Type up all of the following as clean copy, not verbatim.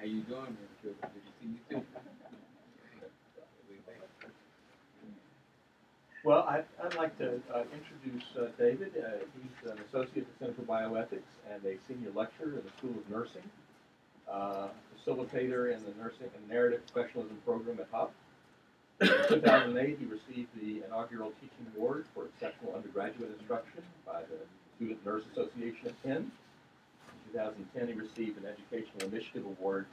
How you doing, Mr. Good to see you too. Well, I'd like to introduce David. He's an associate at the Center for Bioethics and a senior lecturer in the School of Nursing, facilitator in the Nursing and Narrative Professionalism program at HUP. In 2008, he received the inaugural Teaching Award for Exceptional Undergraduate Instruction by the Student Nurse Association at Penn. In 2010, he received an Educational Initiative Award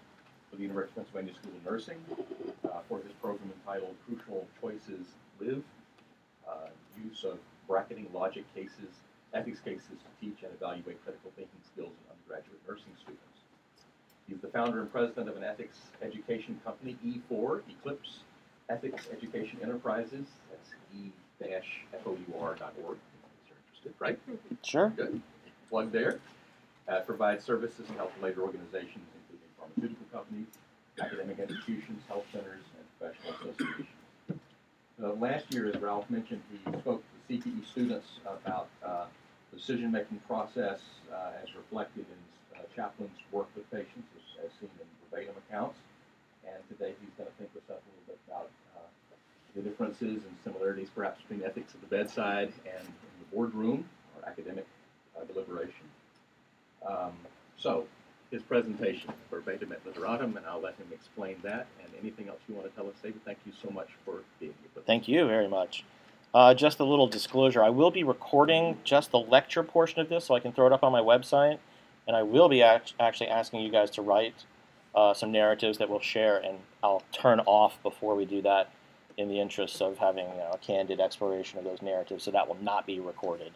for the University of Pennsylvania School of Nursing for his program entitled Crucial Choices Live. Use of bracketing logic cases, ethics cases to teach and evaluate critical thinking skills in undergraduate nursing students. He's the founder and president of an ethics education company, E4, Eclipse Ethics Education Enterprises. That's e-four.org, if you're interested, right? Sure. Good. Plug there. Provides services to health related organizations, including pharmaceutical companies, academic institutions, health centers, and professional associations. Last year, as Ralph mentioned, he spoke to the CPE students about the decision-making process as reflected in chaplains' work with patients, as seen in verbatim accounts. And today he's going to think with us a little bit about the differences and similarities, perhaps, between ethics at the bedside and in the boardroom or academic deliberation. So, his presentation, Verbatim et Literatum, and I'll let him explain that. And anything else you want to tell us, David? Thank you so much for being here with us. Thank you very much. Just a little disclosure, I will be recording just the lecture portion of this so I can throw it up on my website, and I will be actually asking you guys to write some narratives that we'll share, and I'll turn off before we do that in the interest of having a candid exploration of those narratives, so that will not be recorded.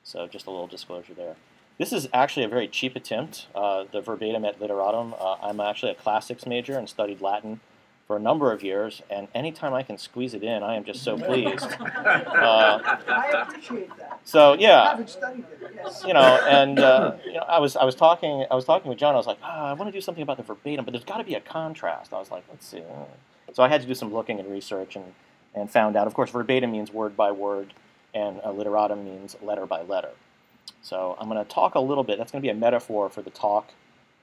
So just a little disclosure there. This is actually a very cheap attempt, the Verbatim et Literatum. I'm actually a classics major and studied Latin for a number of years, and anytime I can squeeze it in, I am just so pleased. I appreciate that. So yeah, I haven't studied it, yes. And I was talking with John. I was like, I want to do something about the verbatim, but there's got to be a contrast. I was like, let's see. So I had to do some looking and research, and found out. Of course, verbatim means word by word, and literatum means letter by letter. So I'm going to talk a little bit. That's going to be a metaphor for the talk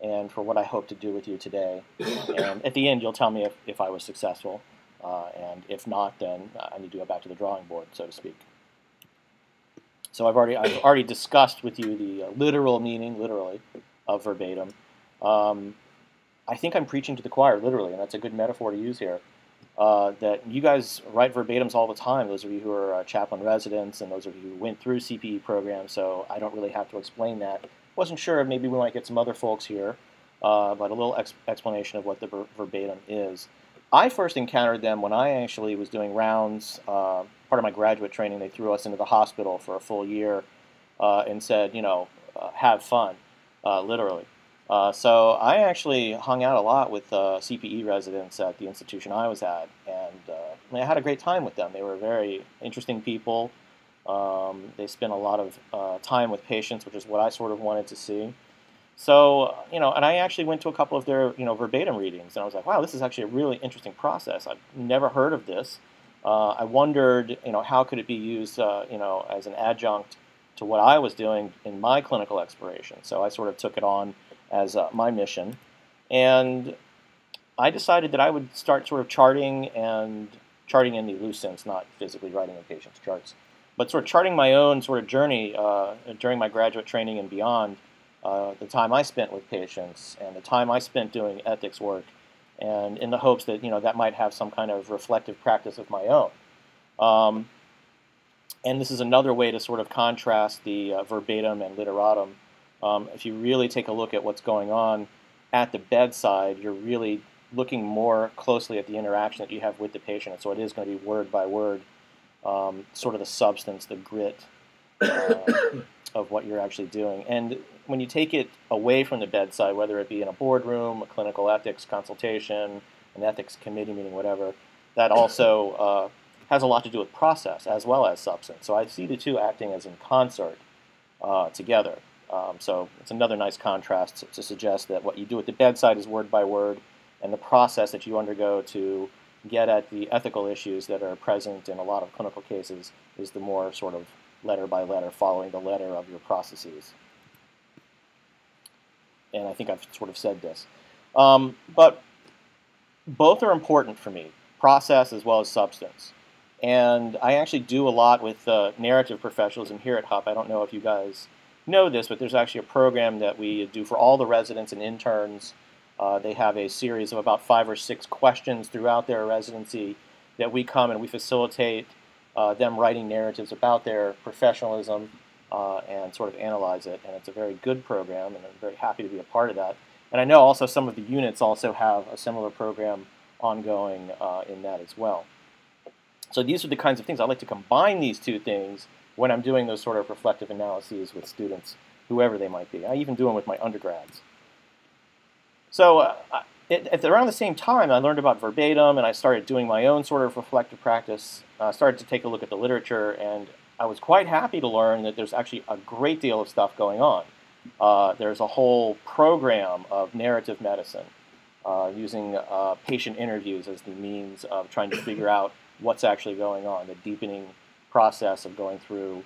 and for what I hope to do with you today. And at the end, you'll tell me if I was successful. And if not, then I need to go back to the drawing board, so to speak. So I've already discussed with you the literal meaning, literally, of verbatim. I think I'm preaching to the choir, literally, and that's a good metaphor to use here. That you guys write verbatims all the time, those of you who are chaplain residents and those of you who went through CPE programs, so I don't really have to explain that. Wasn't sure, maybe we might get some other folks here, but a little explanation of what the verbatim is. I first encountered them when I actually was doing rounds, part of my graduate training. They threw us into the hospital for a full year and said, have fun, literally. So I actually hung out a lot with CPE residents at the institution I was at, and I had a great time with them. They were very interesting people. They spent a lot of time with patients, which is what I sort of wanted to see. So, and I actually went to a couple of their, verbatim readings, and I was like, wow, this is actually a really interesting process. I've never heard of this. I wondered, how could it be used, as an adjunct to what I was doing in my clinical exploration. So I sort of took it on as my mission, and I decided that I would start sort of charting in the loose sense, not physically writing in patients' charts, but sort of charting my own sort of journey during my graduate training and beyond, the time I spent with patients and the time I spent doing ethics work, and in the hopes that that might have some kind of reflective practice of my own. And this is another way to sort of contrast the verbatim and literatum. If you really take a look at what's going on at the bedside, you're really looking more closely at the interaction that you have with the patient. So it is going to be word by word, sort of the substance, the grit of what you're actually doing. And when you take it away from the bedside, whether it be in a boardroom, a clinical ethics consultation, an ethics committee meeting, whatever, that also has a lot to do with process as well as substance. So I see the two acting as in concert together. So it's another nice contrast to suggest that what you do at the bedside is word by word, and the process that you undergo to get at the ethical issues that are present in a lot of clinical cases is the more sort of letter by letter, following the letter of your processes. And I think I've sort of said this. But both are important for me, process as well as substance. And I actually do a lot with narrative professionalism here at HUP. I don't know if you guys know this, but there's actually a program that we do for all the residents and interns. They have a series of about 5 or 6 questions throughout their residency that we come and we facilitate them writing narratives about their professionalism and sort of analyze it. And it's a very good program, and I'm very happy to be a part of that. And I know also some of the units also have a similar program ongoing in that as well. So these are the kinds of things I like to combine these two things when I'm doing those sort of reflective analyses with students, whoever they might be. I even do them with my undergrads. So at around the same time, I learned about verbatim, and I started doing my own sort of reflective practice. I started to take a look at the literature, and I was quite happy to learn that there's actually a great deal of stuff going on. There's a whole program of narrative medicine using patient interviews as the means of trying to figure out what's actually going on, the deepening process of going through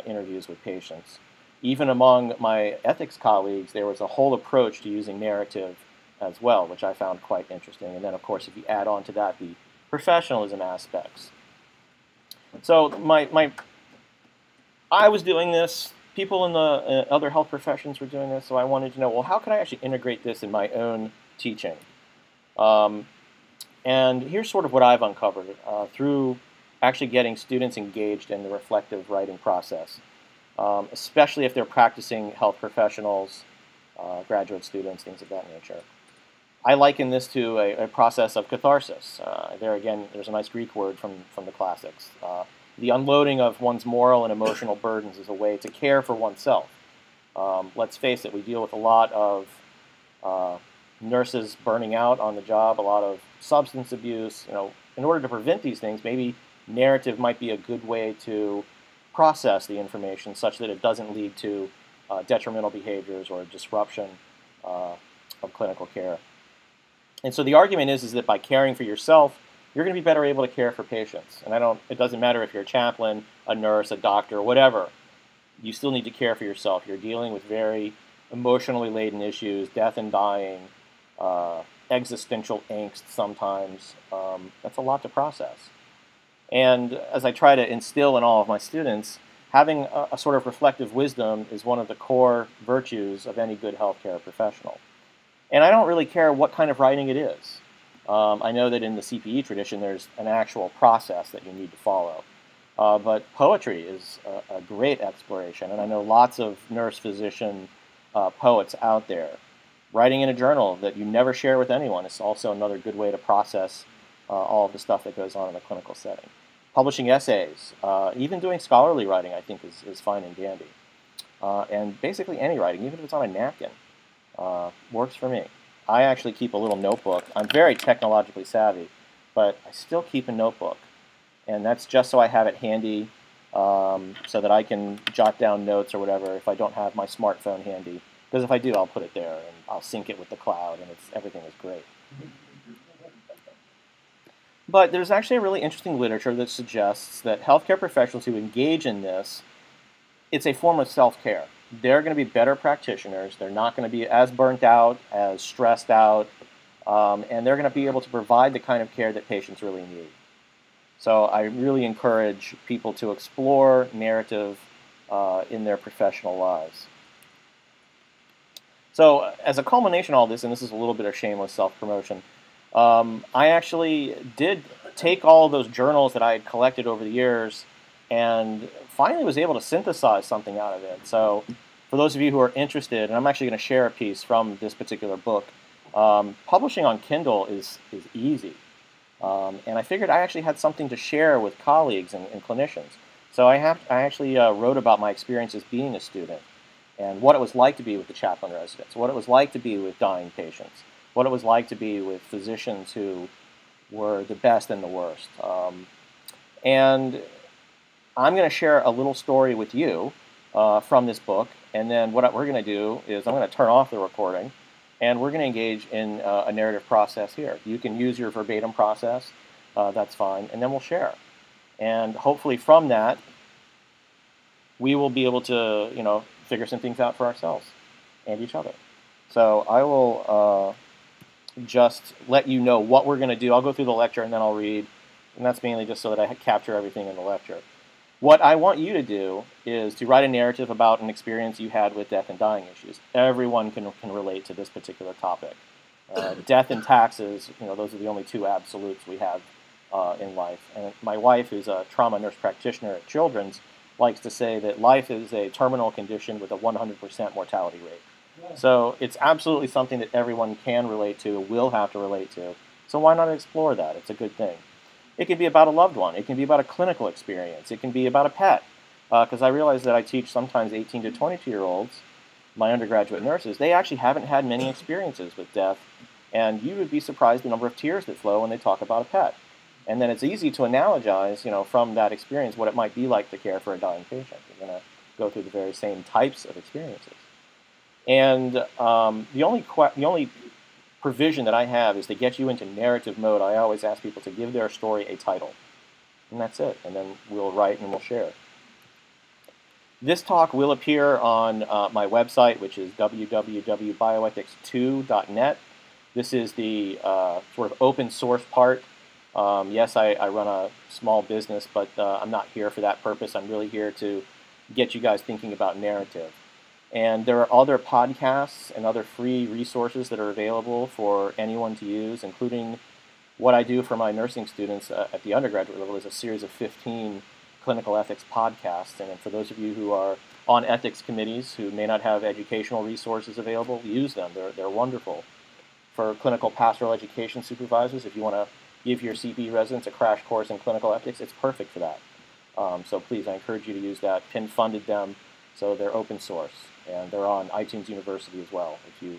interviews with patients. Even among my ethics colleagues, there was a whole approach to using narrative as well, which I found quite interesting. And then, of course, if you add on to that the professionalism aspects. So I was doing this. People in the other health professions were doing this, so I wanted to know, well, how can I actually integrate this in my own teaching? And here's sort of what I've uncovered through actually getting students engaged in the reflective writing process, especially if they're practicing health professionals, graduate students, things of that nature. I liken this to a process of catharsis. There again, there's a nice Greek word from the classics. The unloading of one's moral and emotional burdens is a way to care for oneself. Let's face it, we deal with a lot of nurses burning out on the job, a lot of substance abuse. In order to prevent these things, maybe narrative might be a good way to process the information such that it doesn't lead to detrimental behaviors or disruption of clinical care. And so the argument is that by caring for yourself, you're going to be better able to care for patients. And it doesn't matter if you're a chaplain, a nurse, a doctor, whatever. You still need to care for yourself. You're dealing with very emotionally laden issues, death and dying, existential angst sometimes. That's a lot to process. And as I try to instill in all of my students, having a sort of reflective wisdom is one of the core virtues of any good healthcare professional. And I don't really care what kind of writing it is. I know that in the CPE tradition, there's an actual process that you need to follow. But poetry is a great exploration, and I know lots of nurse physician poets out there. Writing in a journal that you never share with anyone is also another good way to process all of the stuff that goes on in a clinical setting. Publishing essays, even doing scholarly writing, I think is fine and dandy. And basically any writing, even if it's on a napkin, works for me. I actually keep a little notebook. I'm very technologically savvy, but I still keep a notebook. And that's just so I have it handy so that I can jot down notes or whatever if I don't have my smartphone handy. Because if I do, I'll put it there and I'll sync it with the cloud, and everything is great. But there's actually a really interesting literature that suggests that healthcare professionals who engage in this, it's a form of self-care. They're going to be better practitioners. They're not going to be as burnt out, as stressed out, and they're going to be able to provide the kind of care that patients really need. So I really encourage people to explore narrative in their professional lives. So as a culmination of all this, and this is a little bit of shameless self-promotion, I actually did take all of those journals that I had collected over the years and finally was able to synthesize something out of it. So for those of you who are interested, and I'm actually going to share a piece from this particular book, publishing on Kindle is easy. And I figured I actually had something to share with colleagues and clinicians. So I actually wrote about my experiences being a student and what it was like to be with the chaplain residents, what it was like to be with dying patients, what it was like to be with physicians who were the best and the worst. And I'm going to share a little story with you from this book, and then what we're going to do is I'm going to turn off the recording, and we're going to engage in a narrative process here. You can use your verbatim process, that's fine, and then we'll share. And hopefully from that, we will be able to, figure some things out for ourselves and each other. So I will just let you know what we're going to do. I'll go through the lecture and then I'll read, and that's mainly just so that I capture everything in the lecture. What I want you to do is to write a narrative about an experience you had with death and dying issues. Everyone can relate to this particular topic. Death and taxes, those are the only two absolutes we have in life. And my wife, who's a trauma nurse practitioner at Children's, likes to say that life is a terminal condition with a 100% mortality rate. So it's absolutely something that everyone can relate to, will have to relate to. So why not explore that? It's a good thing. It can be about a loved one. It can be about a clinical experience. It can be about a pet. Because I realize that I teach sometimes 18 to 22-year-olds, my undergraduate nurses, they actually haven't had many experiences with death. And you would be surprised the number of tears that flow when they talk about a pet. And then it's easy to analogize, from that experience, what it might be like to care for a dying patient. You're going to go through the very same types of experiences. And the only provision that I have is to get you into narrative mode. I always ask people to give their story a title. And that's it. And then we'll write and we'll share. This talk will appear on my website, which is www.bioethics2.net. This is the sort of open source part. Yes, I run a small business, but I'm not here for that purpose. I'm really here to get you guys thinking about narrative. And there are other podcasts and other free resources that are available for anyone to use, including what I do for my nursing students at the undergraduate level is a series of 15 clinical ethics podcasts. And for those of you who are on ethics committees who may not have educational resources available, use them. They're wonderful. For clinical pastoral education supervisors, if you want to give your CP residents a crash course in clinical ethics, it's perfect for that. So please, I encourage you to use that. Penn funded them, so they're open source. And they're on iTunes University as well, if you